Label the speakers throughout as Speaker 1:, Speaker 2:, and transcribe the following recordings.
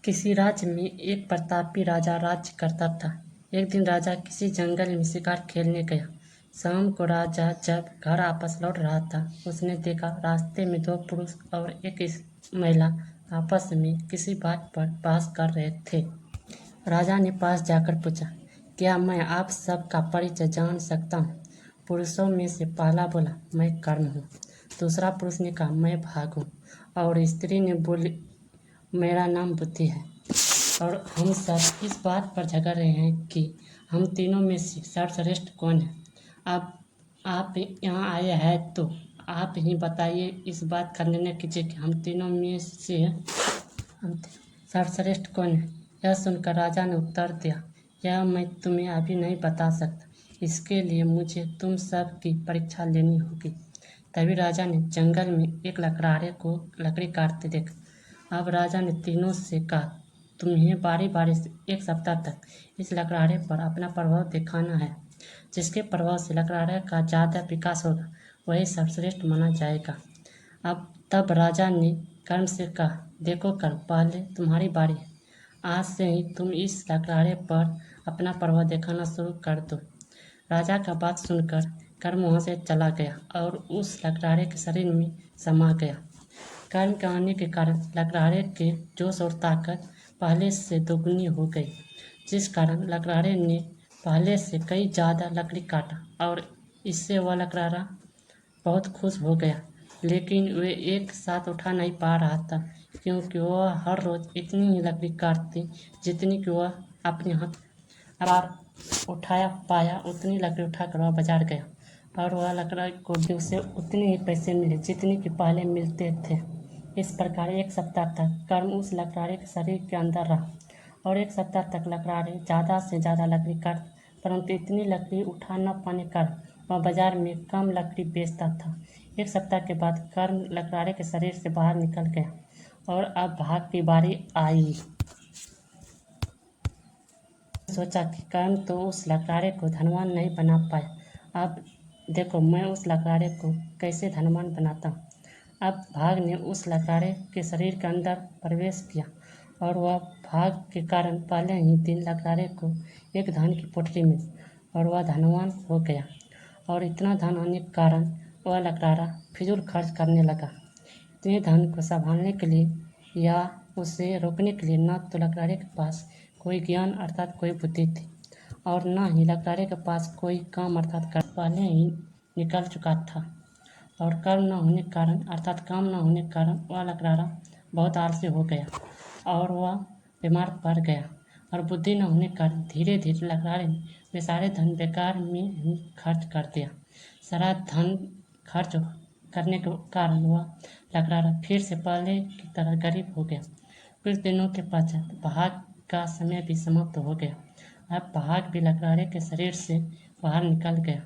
Speaker 1: किसी राज्य में एक प्रतापी राजा राज्य करता था। एक दिन राजा किसी जंगल में शिकार खेलने गया। शाम को राजा जब घर वापस लौट रहा था, उसने देखा रास्ते में दो पुरुष और एक महिला आपस में किसी बात पर बहस कर रहे थे। राजा ने पास जाकर पूछा, क्या मैं आप सब का परिचय जान सकता हूँ? पुरुषों में से पहला बोला, मैं कर्ण हूँ। दूसरा पुरुष ने कहा, मैं भाग हूँ। और स्त्री ने बोली, मेरा नाम बुद्धि है। और हम सब इस बात पर झगड़ रहे हैं कि हम तीनों में से सर्वश्रेष्ठ कौन है। अब आप यहाँ आए हैं तो आप ही बताइए, इस बात का निर्णय कीजिए कि हम तीनों में से सर्वश्रेष्ठ कौन है। यह सुनकर राजा ने उत्तर दिया, यह मैं तुम्हें अभी नहीं बता सकता, इसके लिए मुझे तुम सब की परीक्षा लेनी होगी। तभी राजा ने जंगल में एक लकड़हारे को लकड़ी काटते देखा। अब राजा ने तीनों से कहा, तुम्हें बारी बारी से एक सप्ताह तक इस लकड़हारे पर अपना प्रभाव दिखाना है। जिसके प्रभाव से लकड़हारे का ज़्यादा विकास होगा, वही सर्वश्रेष्ठ माना जाएगा। तब राजा ने कर्ण से कहा, देखो कर्ण, पहले तुम्हारी बारी है। आज से ही तुम इस लकड़हारे पर अपना प्रभाव दिखाना शुरू कर दो। राजा का बात सुनकर कर्ण वहाँ से चला गया और उस लकड़हारे के शरीर में समा गया। कर्ण के आने के कारण लकड़हारे के जोश और ताकत पहले से दोगुनी हो गई, जिस कारण लकड़हारे ने पहले से कई ज़्यादा लकड़ी काटा और इससे वह लकड़हारा बहुत खुश हो गया। लेकिन वे एक साथ उठा नहीं पा रहा था, क्योंकि वह हर रोज़ इतनी ही लकड़ी काटती जितनी कि वह अपने हाथ बार उठाया पाया। उतनी लकड़ी उठाकर वह बाजार गया और वह लकड़ी को भी उसे उतने ही पैसे मिले जितने कि पहले मिलते थे। इस प्रकार एक सप्ताह तक कर्ण उस लकड़हारे के शरीर के अंदर रहा और एक सप्ताह तक लकड़हारे ज़्यादा से ज़्यादा लकड़ी काट, परंतु इतनी लकड़ी उठा न पाने कारण वह बाजार में कम लकड़ी बेचता था। एक सप्ताह के बाद कर्ण लकड़हारे के शरीर से बाहर निकल गया और अब भाग की बारी आई। सोचा कि कर्ण तो उस लकड़हारे को धनवान नहीं बना पाया, अब देखो मैं उस लकड़हारे को कैसे धनवान बनाता हूँ। अब भाग ने उस लकड़हारे के शरीर के अंदर प्रवेश किया और वह भाग के कारण पहले ही दिन लकड़हारे को एक धन की पोटली मिली और वह धनवान हो गया। और इतना धन होने के कारण वह लकड़हारा फिजूल खर्च करने लगा। इतने धन को संभालने के लिए या उसे रोकने के लिए न तो लकड़हारे के पास कोई ज्ञान अर्थात कोई बुद्धि थी और न ही लकड़हारे के पास कोई काम अर्थात कर पहले ही निकल चुका था। और कर्म न होने के कारण अर्थात काम न होने के कारण वह लकड़हारा बहुत आलसी हो गया और वह बीमार पड़ गया। और बुद्धि न होने के कारण धीरे धीरे लकड़हारे ने वे सारे धन बेकार में ही खर्च कर दिया। सारा धन खर्च करने के कारण वह लकड़हारा फिर से पहले की तरह गरीब हो गया। कुछ दिनों के पश्चात भाग का समय भी समाप्त हो गया। अब भाग भी लकड़हारे के शरीर से बाहर निकल गया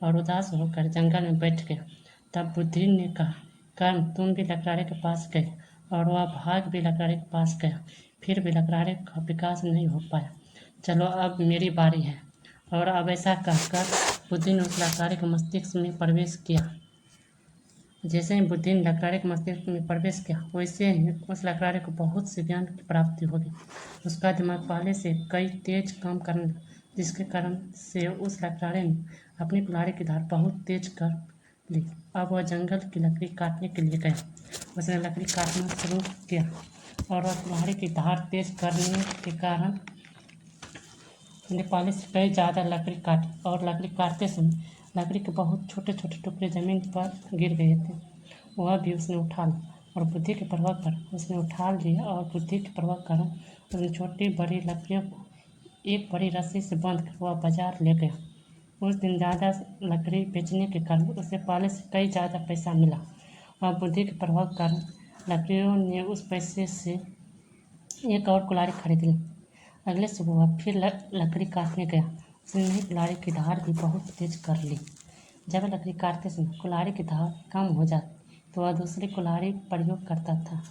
Speaker 1: और उदास होकर जंगल में बैठ गया। तब बुद्धि ने कहा, कर्ण, तुम भी लकड़हारे के पास गए। और वह भाग भी लकड़हारे के पास गया, फिर भी लकड़हारे का विकास नहीं हो पाया। चलो अब मेरी बारी है। और अब ऐसा कहकर बुद्धि ने उस लकड़हारे के मस्तिष्क में प्रवेश किया। जैसे ही बुद्धि ने लकड़हारे के मस्तिष्क में प्रवेश किया, वैसे ही उस लकड़हारे को बहुत से ज्ञान की प्राप्ति हो गई। उसका दिमाग पहले से कई तेज काम करने लगा, जिसके कारण से उस लकड़हारे ने अपनी कुल्हाड़ी की धार बहुत तेज कर ली। अब वह जंगल की लकड़ी काटने के लिए गया। उसने लकड़ी काटना शुरू किया और वह कुल्हाड़ी की धार तेज करने के कारण उसने पहले से कई ज़्यादा लकड़ी काटी और लकड़ी काटते समय लकड़ी के बहुत छोटे छोटे टुकड़े जमीन पर गिर गए थे। वह भी उसने उठा लिया और बुद्धि के प्रभाव पर उसने उठा लिया और बुद्धि के प्रभाव कारण उसने छोटी बड़ी लकड़ियों को एक बड़ी रस्सी से बांधकर वह बाजार ले गया। उस दिन ज़्यादा लकड़ी बेचने के कारण उसे पहले से कई ज़्यादा पैसा मिला और बुद्धि के प्रभाव के कारण लकड़ियों ने उस पैसे से एक और कुल्हाड़ी खरीद ली। अगले सुबह वह फिर लकड़ी काटने गया। उसने नई कुल्हाड़ी की धार भी बहुत तेज कर ली। जब लकड़ी काटते समय कुल्हाड़ी की धार कम हो जाती तो वह दूसरी कुल्हाड़ी प्रयोग करता था।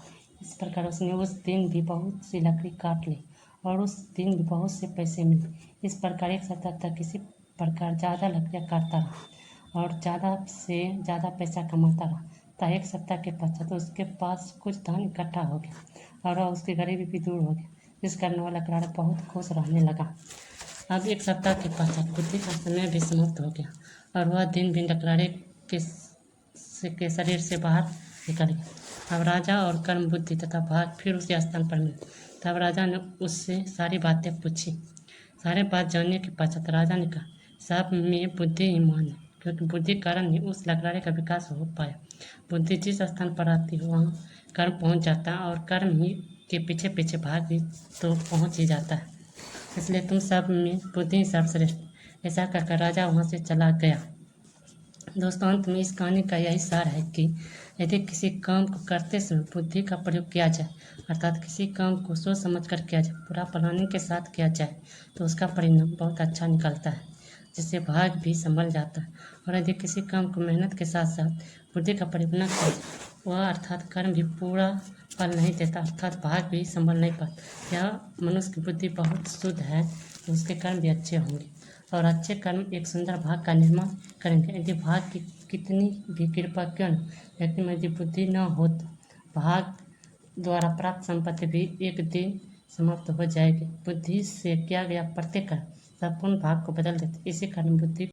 Speaker 1: इस प्रकार उसने उस दिन भी बहुत सी लकड़ी काट ली और उस दिन भी बहुत से पैसे मिले। इस प्रकार एक सप्ताह तक इसी प्रकार ज़्यादा लकड़ियाँ काटता रहा और ज़्यादा से ज़्यादा पैसा कमाता रहा। था। 1 सप्ताह के पश्चात उसके पास कुछ धन इकट्ठा हो गया और वह उसकी गरीबी भी दूर हो गई, जिस कारण वह लकड़ारा बहुत खुश रहने लगा। अब 1 सप्ताह के पश्चात बुद्धि का समय भी समाप्त हो गया और वह दिन भी लकड़ारे के शरीर से बाहर निकल गया। अब राजा और कर्म बुद्धि तथा भाग फिर उसी स्थान पर मिले। तब राजा ने उससे सारी बातें पूछी। सारे बात जानने के पश्चात राजा ने कहा, सब में बुद्धि ही महान है, क्योंकि बुद्धि कारण ही उस लकड़ारे का विकास हो पाया। बुद्धि जिस स्थान पर आती है वहाँ कर्म पहुँच जाता है और कर्म ही के पीछे पीछे भाग भी तो पहुँच ही जाता है। इसलिए तुम सब में बुद्धि सर्वश्रेष्ठ। ऐसा कहकर राजा वहाँ से चला गया। दोस्तों, अंत में इस कहानी का यही सार है कि यदि किसी काम को करते समय बुद्धि का प्रयोग किया जाए, अर्थात किसी काम को सोच समझ कर किया जाए, पूरा प्लानिंग के साथ किया जाए, तो उसका परिणाम बहुत अच्छा निकलता है, जिससे भाग भी संभल जाता है। और यदि किसी काम को मेहनत के साथ साथ बुद्धि का प्रयोग न किया जाए, वह अर्थात कर्म भी पूरा फल नहीं देता, अर्थात भाग भी संभल नहीं पाता। यह मनुष्य की बुद्धि बहुत शुद्ध है तो उसके कर्म भी अच्छे होंगे और अच्छे कर्म एक सुंदर भाग का निर्माण करेंगे। यदि भाग की कितनी भी कृपा क्यों न, लेकिन यदि बुद्धि न हो तो भाग द्वारा प्राप्त संपत्ति भी एक दिन समाप्त हो जाएगी। बुद्धि से किया गया प्रत्येक कर्म संपूर्ण भाग को बदल देते। इसी कारण बुद्धि